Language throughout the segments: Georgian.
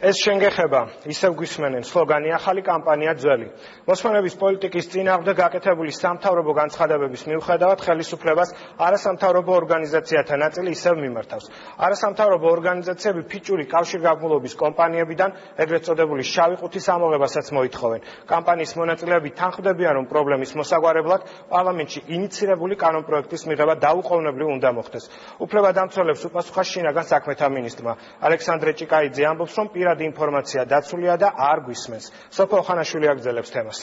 ეს შენგეხება, ისევ გვისმენენ სლოგანი ახალი კამპანია ძველი. მოსმენების პოლიტიკის წინააღმდეგ გაკეთებული სამთავრობო განცხადებების მიუხედავად ხელისუფლებას არასამთავრობო ორგანიზაციათა ნაწილი ისევ მიმართავს. არასამთავრობო ორგანიზაციები ფიჭური კავშირგაბმულობის კომპანიებიდან ეგრეთ წოდებული შავი ყუთის ამოღებასაც მოითხოვენ. კამპანიის მონაწილეები თანხმდებიან, რომ პრობლემის მოსაგვარებლად პარლამენტში ინიცირებული კანონპროექტის მიღება დაუყოვნებლივ უნდა მოხდეს. უფლებადამცველებს უპასუხა შინაგან საქმეთა მინისტრმა. ალექსანდრე ჭიკაიძე ამბობს, რომ პირადი ინფორმაცია დაცულია და არ გვისმენს. სოფო ხანაშვილი აგრძელებს თემას.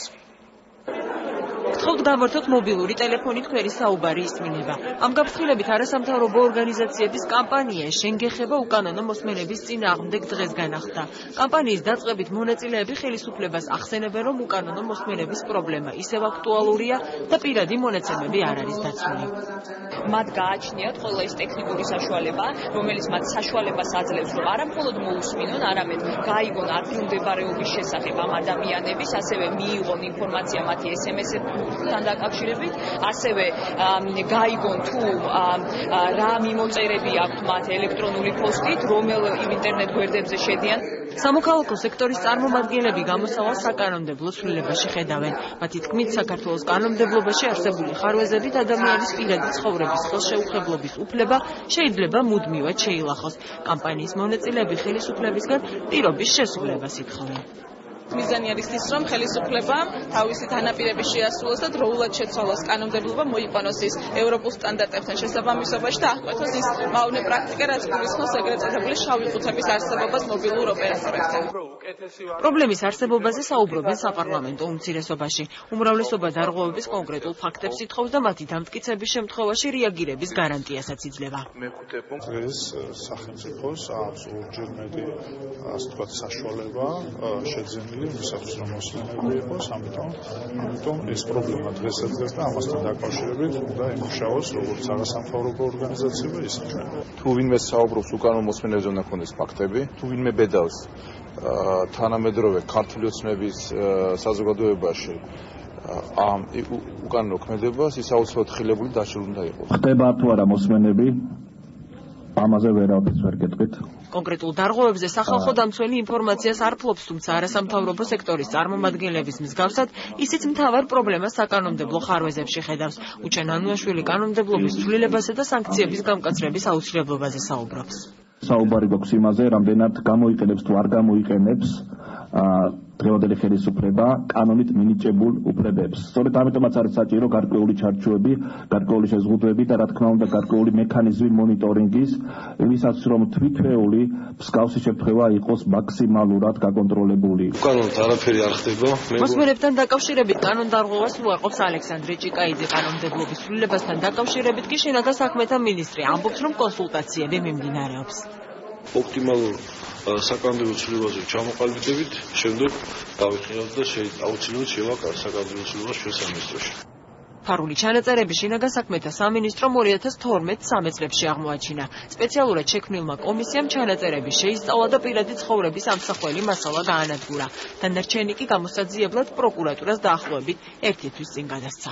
გთხოვთ გამართოთ მობილური ტელეფონით ქვერი საუბარი ისმინება. ამ გაფრთხილებით არასამთავრობო ორგანიზაციების კამპანია შენგეხება უკანონო მოსმენების წინააღმდეგ დღეს განახლდა. კამპანიის დაწყებით მონაწილეები ხელისუფლებას ახსენებენ, რომ უკანონო მოსმენების პრობლემა ისევ აქტუალურია და პირადი მონაცემები არ არის დაცული. მათ გააჩნიათ ყველა ის ტექნიკური საშუალება, რომელიც მათ საშუალებას აძლევს, რომ არა მხოლოდ მოусმინონ, არამედ გაიგონ ადგილმდებარეობის შესახებ ამ ადამიანების, ასევე მიიღონ ინფორმაცია მათი SMS-თან დაკავშირებით, ასევე გაიგონ თუ რა მიმოწერები აქვთ მათ ელექტრონული პოსტით, რომელ ინტერნეტ გვერდებზე შედიან. სამოქალაქო სექტორის წარმომადგენლები გამოსავალს საკანონმდებლო ცვლილებაში ხედავენ. მათი თქმით, საქართველოს კანონმდებლობაში არსებული ხარვეზებით ადამიანის პირადი ცხოვრების ხელშეუხებლობის უფლება შეიძლება მუდმივად შეილახოს. კამპანიის მონაწილეები ხელისუფლებისგან პირობის შესრულებას ითხოვენ. მიზანი არის ის, რომ ხელისუფლებამ თავისი თანაპირების შეასრულოს და დროულად შეცვალოს კანონმდებლობა, მოიყვანოს ის ევროპულ სტანდარტებთან შესაბამისობაში და აღკვეთოს ის მავნე პრაქტიკა, რაც გულისხმობს ეგრეთ წოდებული შავი ყუთების არსებობას მობილურ ოპერატორებთან. პრობლემის არსებობაზე საუბრობენ საპარლამენტო უმცირესობაში. უმრავლესობა დარღვევების კონკრეტულ ფაქტებს ითხოვს და მათი დამტკიცების შემთხვევაში რეაგირების გარანტიასაც იძლევა. ეს სახელმწიფოს აქვს ორჯერ მეტი, ასე ვთქვათ, საშუალება შეძენილი ვისაც რომ მოსმენები იყოს, ამიტომ ეს პრობლემა დღესაც და ამასთან დაკავშირებით უნდა ემუშაოს როგორც არასამთავრობო ორგანიზაციები, ისე თუ ვინმე საუბრობს უკანონო მოსმენებზე უნდა ქონდეს ფაქტები, თუ ვინმე ბედავს თანამედროვე ქართული ოცნების საზოგადოებაში ამ უკანონო ქმედებას, ის აუცილებლად ხილებული დაშლილი უნდა იყოს. ხდება თუ არა მოსმენები, ამაზე ვერავის ვერ გეტყვით. კონკრეტულ დარღვევებზე სახალხო დამცველი ინფორმაციას არ ფლობს, თუმცა არასამთავრობო სექტორის წარმომადგენლების მსგავსად, ისიც მთავარ პრობლემას საკანონმდებლო ხარვეზებში ხედავს. უჩენ ანუაშვილი კანონმდებლობის ცვლილებასა და სანქციების გამკაცრების აუცილებლობაზე საუბრობს. საუბარი გვაქვს იმაზე, რამდენად გამოიყენებს თუ არ გამოიყენებს დღევანდელი ხელისუფლება კანონით მინიჭებულ უფლებებს. სწორედ ამიტომაც არის საჭირო გარკვეული ჩარჩოები, გარკვეული შეზღუდვები და რა თქმა უნდა გარკვეული მექანიზმი მონიტორინგის, იმისაც რომ თვითრეული მსგავსი შემთხვევა იყოს მაქსიმალურად გაკონტროლებული. უკანონოდ არაფერი არ ხდება. მოსმენებთან დაკავშირებით კანონდარღვევას უარყოფს ალექსანდრე ჭიკაიძე. კანონმდებლობის ცვლილებასთან დაკავშირებით კი შინაგან საქმეთა მინისტრი ამბობს, რომ კონსულტაციები მიმდინარეობს. ოპტიმალურ საკანონმდებლო ცვლილებაზე ჩამოყალიბდებით, შემდეგ დავიხილავთ და აუცილებლად შევაკავოთ საკანონმდებლო ცვლილებას ჩვენ სამინისტროში. ფარული ჩანაწერები შინაგან საქმეთა სამინისტრომ 2012-13 წლებში აღმოაჩინა. სპეციალურად შექმნილმა კომისიამ ჩანაწერები შეისწავლა და პირადი ცხოვრების ამსახველი მასალა გაანადგურა. დანარჩენი კი გამოსაძიებლად პროკურატურას დაახლოებით ერთი თვის წინ გადასცა.